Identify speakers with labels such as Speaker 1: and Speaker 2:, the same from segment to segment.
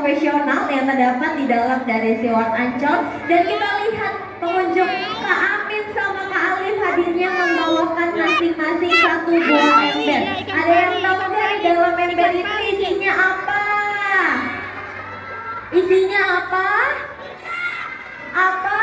Speaker 1: profesional yang terdapat di dalam dari SeaWorld Ancol. Dan kita lihat pengunjung Kak Amin sama Kak Alif hadirnya membawakan masing-masing satu buah ember. Ada yang tahu dari dalam ember itu isinya apa? Isinya apa? Apa?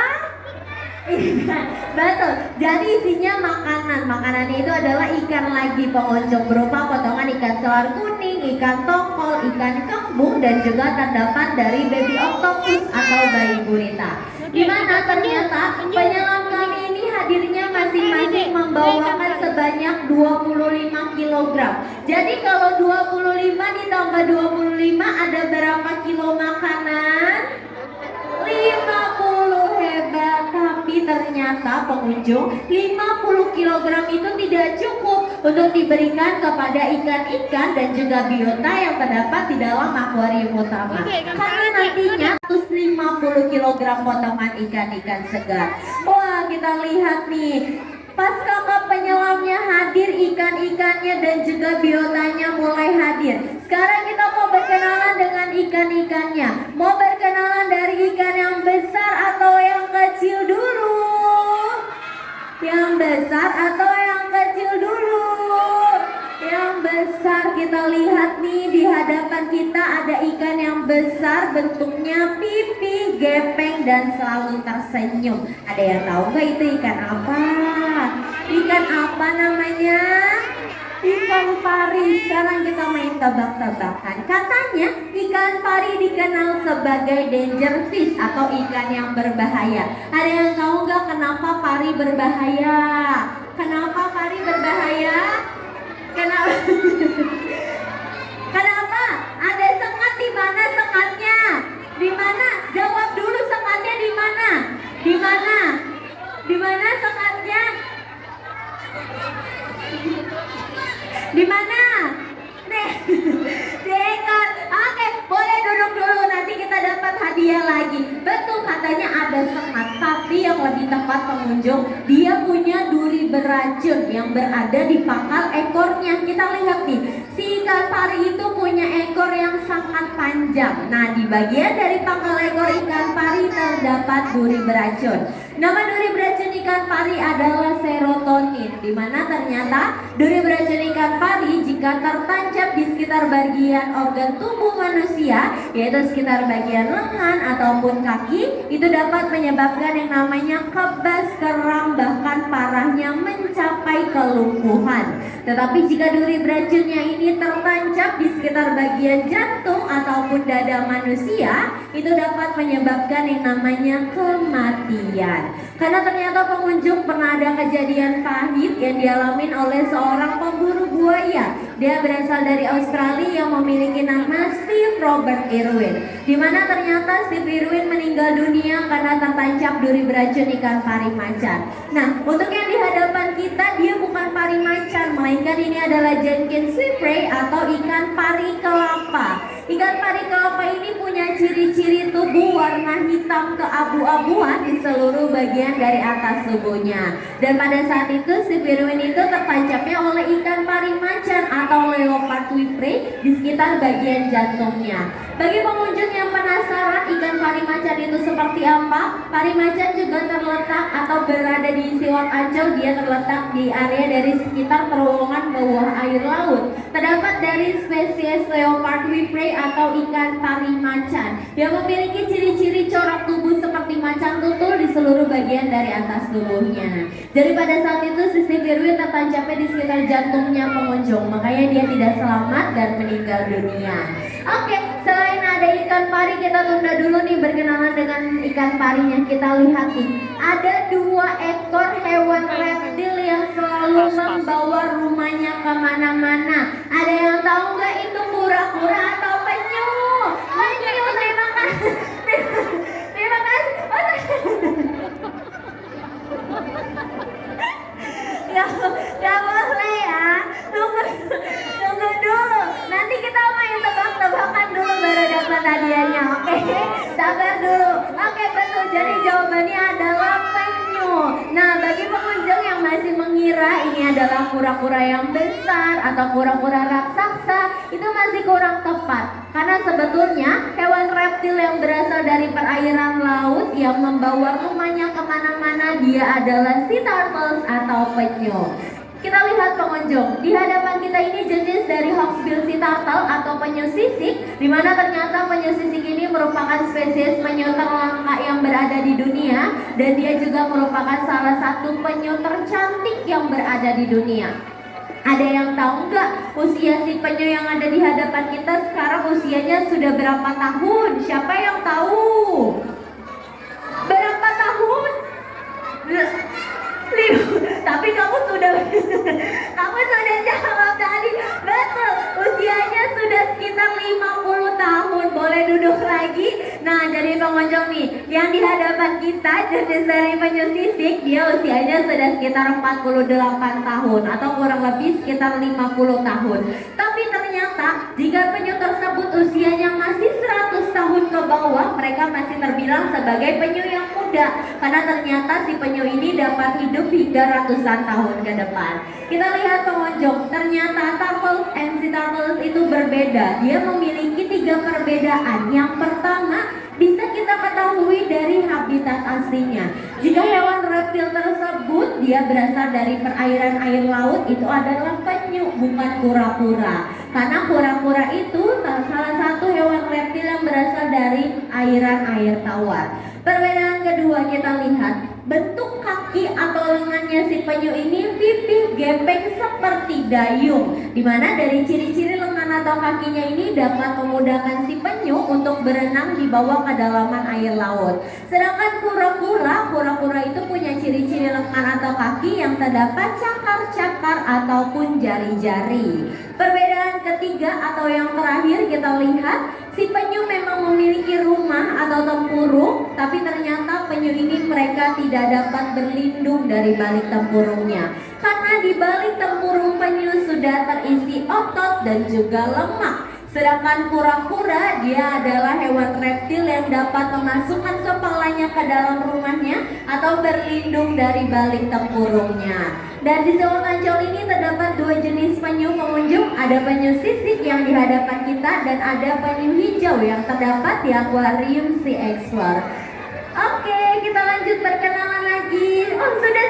Speaker 1: Betul. Jadi isinya makanan. Makanannya itu adalah ikan lagi pengunjung, berupa potongan ikan selar kuning, ikan tongkol, ikan kembung, dan juga terdapat dari baby octopus atau bayi gurita. Di mana ternyata penyelam kami ini hadirnya masing-masing membawakan sebanyak 25 kg. Jadi kalau 25 ditambah 25 ada berapa kilo makanan? 50. Hebat. Tapi ternyata pengunjung 50 kg itu tidak cukup untuk diberikan kepada ikan-ikan dan juga biota yang terdapat di dalam akuarium utama. Karena nantinya 150 kg potongan ikan-ikan segar. Wah, kita lihat nih, pas kakak penyelamnya hadir, ikan-ikannya dan juga biotanya mulai hadir. Sekarang kita mau berkenalan dengan ikan-ikannya. Mau berkenalan dari ikan yang besar atau yang kecil dulu? Yang besar atau yang kecil dulu? Yang besar. Kita lihat nih, di hadapan kita ada ikan yang besar, bentuknya pipi, gepeng, dan selalu tersenyum. Ada yang tahu nggak itu ikan apa? Ikan apa namanya? Ikan pari. Sekarang kita main tebak-tebakan. Katanya ikan pari dikenal sebagai danger fish atau ikan yang berbahaya. Ada yang tahu nggak kenapa pari berbahaya? Kenapa pari berbahaya? Kenapa? Kenapa? Ada sengat, di mana sengatnya? Di mana? Jawab dulu, sengatnya di mana? Di mana? Di mana sengatnya? Di mana? Nih, di ekor. Oke, boleh duduk dulu, nanti kita dapat hadiah lagi. Betul, katanya ada sengat, tapi yang lebih tepat pengunjung, dia punya duri beracun yang berada di pangkal ekornya. Kita lihat nih, si ikan pari itu punya ekor yang sangat panjang. Nah, di bagian dari pangkal ekor ikan pari terdapat duri beracun. Nama duri beracun ikan pari adalah serotonin, di mana ternyata duri beracun ikan pari jika tertancap di sekitar bagian organ tubuh manusia, yaitu sekitar bagian lengan ataupun kaki, itu dapat menyebabkan yang namanya kebas, kram, bahkan parahnya mencapai kelumpuhan. Tetapi jika duri beracunnya ini tertancap di sekitar bagian jantung ataupun dada manusia, itu dapat menyebabkan yang namanya kematian. Karena ternyata pengunjung pernah ada kejadian pahit yang dialami oleh seorang pemburu buaya. Dia berasal dari Australia yang memiliki nama Steve Robert Irwin, di mana ternyata Steve Irwin meninggal dunia karena tertancap duri beracun ikan pari macan. Nah, untuk yang di hadapan kita, dia bukan pari macan, melainkan ini adalah Jenkins cypre atau ikan pari kelapa. Ikan pari kelapa ini punya ciri-ciri tubuh warna hitam keabu-abuan di seluruh bagian dari atas tubuhnya. Dan pada saat itu si Irwin itu tertancapnya oleh ikan pari macan atau leopard cypre di sekitar bagian jantungnya. Bagi pengunjung yang penasaran ikan pari macan itu seperti apa, pari macan juga terletak atau berada di SeaWorld Ancol. Dia terletak di area dari sekitar terowongan bawah air laut. Terdapat dari spesies leopard cypre atau ikan pari macan yang memiliki ciri-ciri corak tubuh seperti macan tutul di seluruh bagian dari atas tubuhnya. Jadi pada saat itu si Steve Irwin tertancapnya di sekitar jantungnya pengunjung, makanya dia tidak selamat dan meninggal dunia. Oke, selain ada ikan pari, kita tunda dulu nih berkenalan dengan ikan parinya. Kita lihat nih, ada 2 ekor hewan reptil yang selalu membawa rumahnya kemana-mana. Ada yang tahu nggak itu kura-kura atau penyu? Penyu, terima kasih. Terima kasih. Gak boleh ya. Tunggu dulu. Nanti kita main tebak-tebakan dulu baru dapat hadiahnya. Oke, sabar dulu. Oke, betul. Jadi jawabannya adalah penyu. Nah, bagi pengunjung yang masih mengira ini adalah kura-kura yang besar atau kura-kura raksasa, itu masih kurang tepat. Karena sebetulnya hewan dari perairan laut yang membawa rumahnya kemana-mana. Dia adalah sea turtles atau penyu. Kita lihat pengunjung, di hadapan kita ini jenis dari hawksbill sea turtle atau penyu sisik, di mana ternyata penyu sisik ini merupakan spesies penyu terlangka yang berada di dunia, dan dia juga merupakan salah satu penyu tercantik yang berada di dunia. Ada yang tahu nggak usia si penyu yang ada di hadapan kita sekarang usianya sudah berapa tahun? Siapa yang tahu? Berapa tahun? Tapi kamu sudah jawab tadi. Betul, usianya sudah sekitar 50 tahun. Boleh duduk lagi. Nah, jadi pengunjung nih, yang di hadapan kita jenis dari penyu sisik, dia usianya sudah sekitar 48 tahun atau kurang lebih sekitar 50 tahun. Tapi ternyata jika penyu tersebut usianya masih 100 tahun ke bawah, mereka masih terbilang sebagai penyu yang muda, karena ternyata si penyu ini dapat hidup hingga ratusan tahun ke depan. Kita lihat pengunjung, ternyata turtles and sea turtles itu berbeda. Dia memiliki 3 perbedaan. Yang pertama, bisa kita ketahui dari habitat aslinya. Jika hewan reptil tersebut dia berasal dari perairan air laut, itu adalah penyu, bukan kura-kura. Karena kura-kura itu salah satu hewan reptil yang berasal dari airan air tawar. Perbedaan kedua kita lihat, bentuk kaki atau lengannya si penyu ini pipih gepeng seperti dayung, dimana dari ciri-ciri lengan atau kakinya ini dapat memudahkan si penyu untuk berenang di bawah kedalaman air laut. Sedangkan kura-kura itu punya ciri-ciri lengan atau kaki yang terdapat cakar-cakar ataupun jari-jari. Perbedaan ketiga atau yang terakhir kita lihat, si penyu memang memiliki rumah atau tempurung, tapi ternyata penyu ini mereka tidak dapat berlindung dari balik tempurungnya, karena di balik tempurung penyu sudah terisi otot dan juga lemak. Sedangkan kura-kura dia adalah hewan reptil yang dapat memasukkan kepalanya ke dalam rumahnya atau berlindung dari balik tempurungnya. Dan di Seoul Ancol ini terdapat 2 jenis penyu pengunjung, ada penyu sisik yang di hadapan kita dan ada penyu hijau yang terdapat di akuarium Sea Explorer. Oke, kita lanjut perkenalan lagi. Oh, sudah